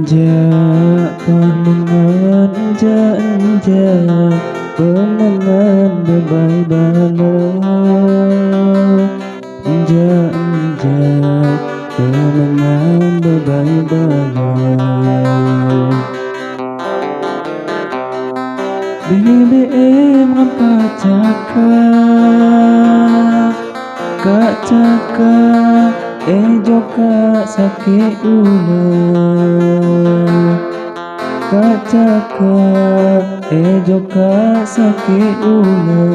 Ja pemengan janja pemengan bebai balau janja pemengan bebai balau BBM kacaka joka sakit ulah kacaka joka sakit ulah